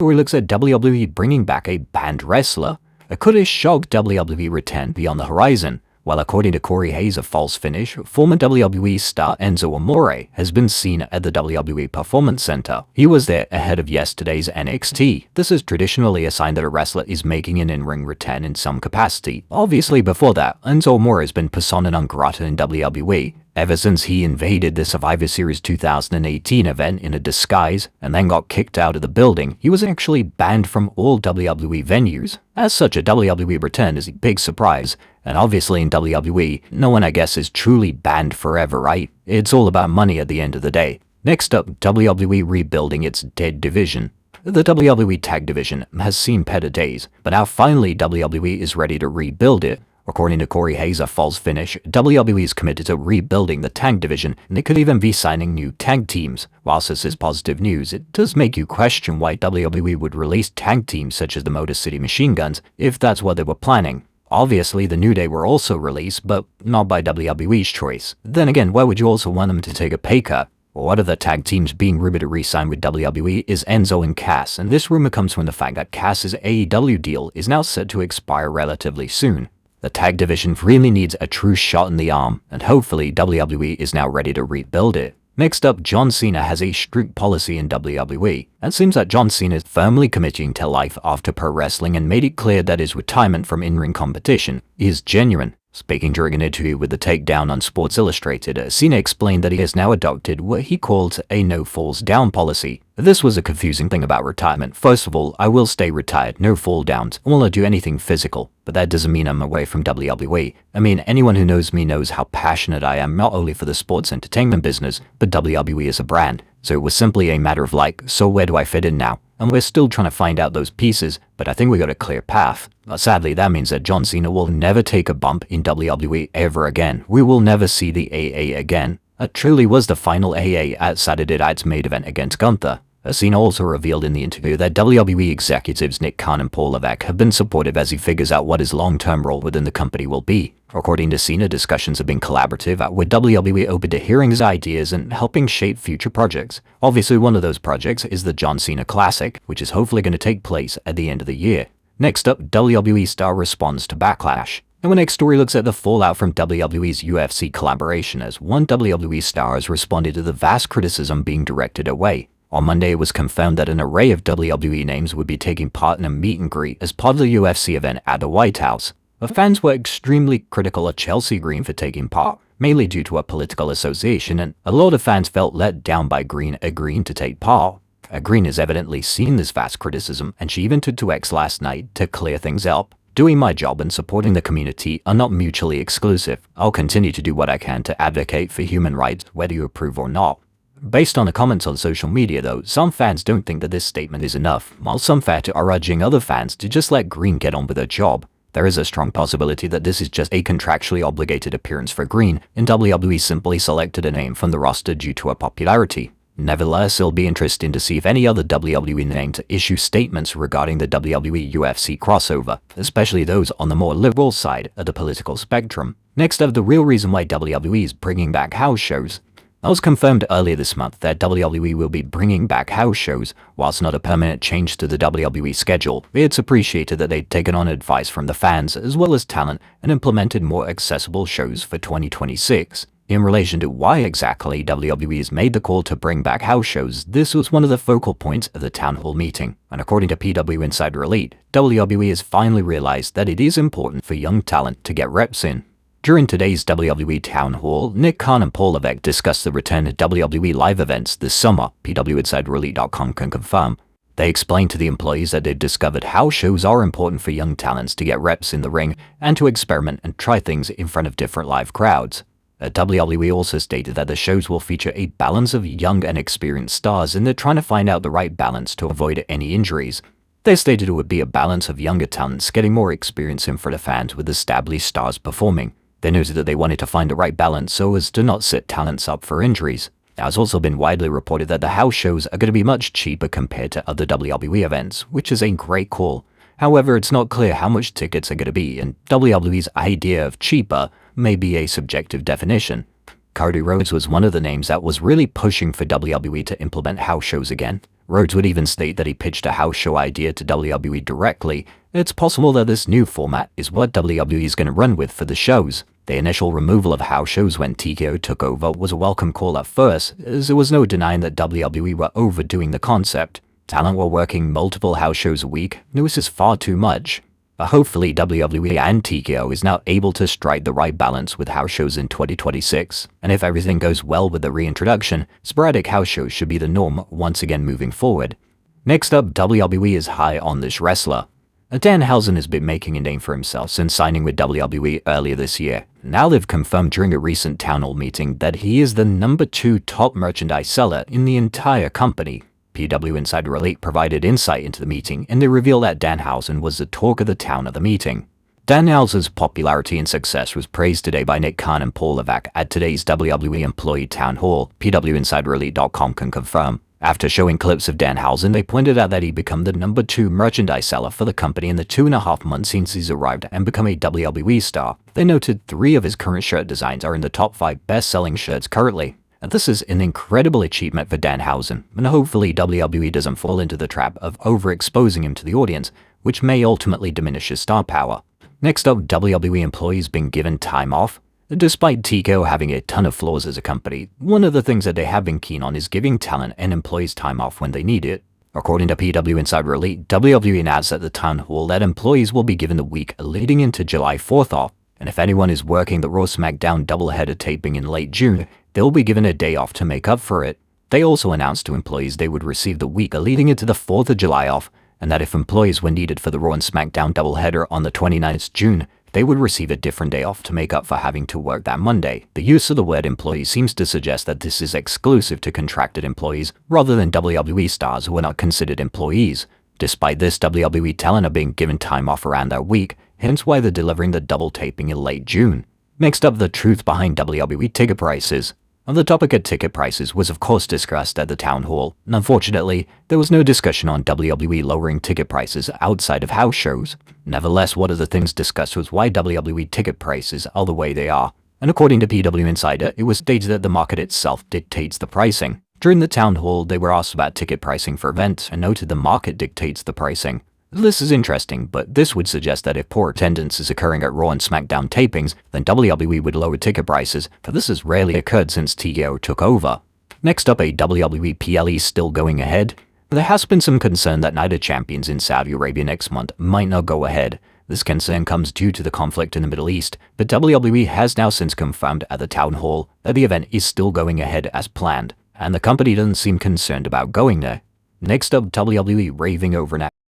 Story looks at WWE bringing back a banned wrestler. Could a shock WWE return be on the horizon? Well, according to Corey Hayes of False Finish, former WWE star Enzo Amore has been seen at the WWE Performance Center. He was there ahead of yesterday's NXT. This is traditionally a sign that a wrestler is making an in-ring return in some capacity. Obviously, before that, Enzo Amore has been persona non grata in WWE. Ever since he invaded the Survivor Series 2018 event in a disguise and then got kicked out of the building, he was actually banned from all WWE venues. As such, a WWE return is a big surprise, and obviously in WWE, no one I guess is truly banned forever, right? It's all about money at the end of the day. Next up, WWE rebuilding its dead division. The WWE Tag Division has seen better days, but now finally WWE is ready to rebuild it. According to Corey Hayes of False Finish, WWE is committed to rebuilding the tag division, and it could even be signing new tag teams. Whilst this is positive news, it does make you question why WWE would release tag teams such as the Motor City Machine Guns if that's what they were planning. Obviously, the New Day were also released, but not by WWE's choice. Then again, why would you also want them to take a pay cut? One of the tag teams being rumored to re-sign with WWE is Enzo and Cass, and this rumor comes from the fact that Cass's AEW deal is now set to expire relatively soon. The tag division really needs a true shot in the arm, and hopefully WWE is now ready to rebuild it. Next up, John Cena has a strict policy in WWE. It seems that John Cena is firmly committing to life after pro wrestling and made it clear that his retirement from in-ring competition is genuine. Speaking during an interview with The Takedown on Sports Illustrated, Cena explained that he has now adopted what he calls a no falls down policy. This was a confusing thing about retirement. First of all, I will stay retired, no fall downs, I will not do anything physical, but that doesn't mean I'm away from WWE. I mean, anyone who knows me knows how passionate I am not only for the sports entertainment business, but WWE as a brand. So it was simply a matter of like, so where do I fit in now? And we're still trying to find out those pieces, but I think we got a clear path. Sadly, that means that John Cena will never take a bump in WWE ever again. We will never see the AA again. That truly was the final AA at Saturday Night's main event against Gunther. Cena also revealed in the interview that WWE executives Nick Khan and Paul Levesque have been supportive as he figures out what his long-term role within the company will be. According to Cena, discussions have been collaborative, with WWE open to hearing his ideas and helping shape future projects. Obviously, one of those projects is the John Cena Classic, which is hopefully going to take place at the end of the year. Next up, WWE star responds to Backlash. Our next story looks at the fallout from WWE's UFC collaboration, as one WWE star has responded to the vast criticism being directed away. On Monday, it was confirmed that an array of WWE names would be taking part in a meet and greet as part of the UFC event at the White House. The fans were extremely critical of Chelsea Green for taking part, mainly due to a political association, and a lot of fans felt let down by Green agreeing to take part. Green has evidently seen this vast criticism, and she even took to X last night to clear things up. Doing my job and supporting the community are not mutually exclusive. I'll continue to do what I can to advocate for human rights, whether you approve or not. Based on the comments on social media though, some fans don't think that this statement is enough, while some fans are urging other fans to just let Green get on with her job. There is a strong possibility that this is just a contractually obligated appearance for Green, and WWE simply selected a name from the roster due to her popularity. Nevertheless, it'll be interesting to see if any other WWE names issue statements regarding the WWE UFC crossover, especially those on the more liberal side of the political spectrum. Next up, the real reason why WWE is bringing back house shows. It was confirmed earlier this month that WWE will be bringing back house shows. Whilst not a permanent change to the WWE schedule, it's appreciated that they've taken on advice from the fans as well as talent and implemented more accessible shows for 2026. In relation to why exactly WWE has made the call to bring back house shows, this was one of the focal points of the town hall meeting. And according to PW Insider Elite, WWE has finally realized that it is important for young talent to get reps in. During today's WWE Town Hall, Nick Khan and Paul Levesque discussed the return to WWE live events this summer, PWInsiderElite.com can confirm. They explained to the employees that they've discovered how shows are important for young talents to get reps in the ring and to experiment and try things in front of different live crowds. WWE also stated that the shows will feature a balance of young and experienced stars, and they're trying to find out the right balance to avoid any injuries. They stated it would be a balance of younger talents getting more experience in front of fans with established stars performing. They noted that they wanted to find the right balance so as to not set talents up for injuries. Now, it's also been widely reported that the house shows are going to be much cheaper compared to other WWE events, which is a great call. However, it's not clear how much tickets are going to be, and WWE's idea of cheaper may be a subjective definition. Cody Rhodes was one of the names that was really pushing for WWE to implement house shows again. Rhodes would even state that he pitched a house show idea to WWE directly. It's possible that this new format is what WWE is going to run with for the shows. The initial removal of house shows when TKO took over was a welcome call at first, as there was no denying that WWE were overdoing the concept. Talent were working multiple house shows a week, and this is far too much. But hopefully WWE and TKO is now able to strike the right balance with house shows in 2026, and if everything goes well with the reintroduction, sporadic house shows should be the norm once again moving forward. Next up, WWE is high on this wrestler. Danhausen has been making a name for himself since signing with WWE earlier this year. Now they've confirmed during a recent town hall meeting that he is the #2 top merchandise seller in the entire company. PW Insider Elite provided insight into the meeting, and they revealed that Danhausen was the talk of the town at the meeting. Danhausen's popularity and success was praised today by Nick Khan and Paul Levesque at today's WWE Employee Town Hall, PWInsiderElite.com can confirm. After showing clips of Danhausen, they pointed out that he'd become the #2 merchandise seller for the company in the 2.5 months since he's arrived and become a WWE star. They noted 3 of his current shirt designs are in the top 5 best-selling shirts currently. And this is an incredible achievement for Danhausen, and hopefully WWE doesn't fall into the trap of overexposing him to the audience, which may ultimately diminish his star power. Next up, WWE employees being given time off. Despite TKO having a ton of flaws as a company, one of the things that they have been keen on is giving talent and employees time off when they need it. According to PW Insider Elite, WWE announced at the town hall that employees will be given the week leading into July 4th off, and if anyone is working the Raw SmackDown doubleheader taping in late June, they'll be given a day off to make up for it. They also announced to employees they would receive the week leading into the 4th of July off, and that if employees were needed for the Raw and SmackDown doubleheader on the 29th of June, they would receive a different day off to make up for having to work that Monday. The use of the word employee seems to suggest that this is exclusive to contracted employees rather than WWE stars who are not considered employees. Despite this, WWE talent are being given time off around that week, hence why they're delivering the double taping in late June. Next up, the truth behind WWE ticket prices. The topic of ticket prices was of course discussed at the town hall, and unfortunately, there was no discussion on WWE lowering ticket prices outside of house shows. Nevertheless, one of the things discussed was why WWE ticket prices are the way they are, and according to PW Insider, it was stated that the market itself dictates the pricing. During the town hall, they were asked about ticket pricing for events and noted the market dictates the pricing. This is interesting, but this would suggest that if poor attendance is occurring at Raw and SmackDown tapings, then WWE would lower ticket prices, for this has rarely occurred since TKO took over. Next up, a WWE PLE still going ahead. There has been some concern that Night of Champions in Saudi Arabia next month might not go ahead. This concern comes due to the conflict in the Middle East, but WWE has now since confirmed at the town hall that the event is still going ahead as planned, and the company doesn't seem concerned about going there. Next up, WWE raving over an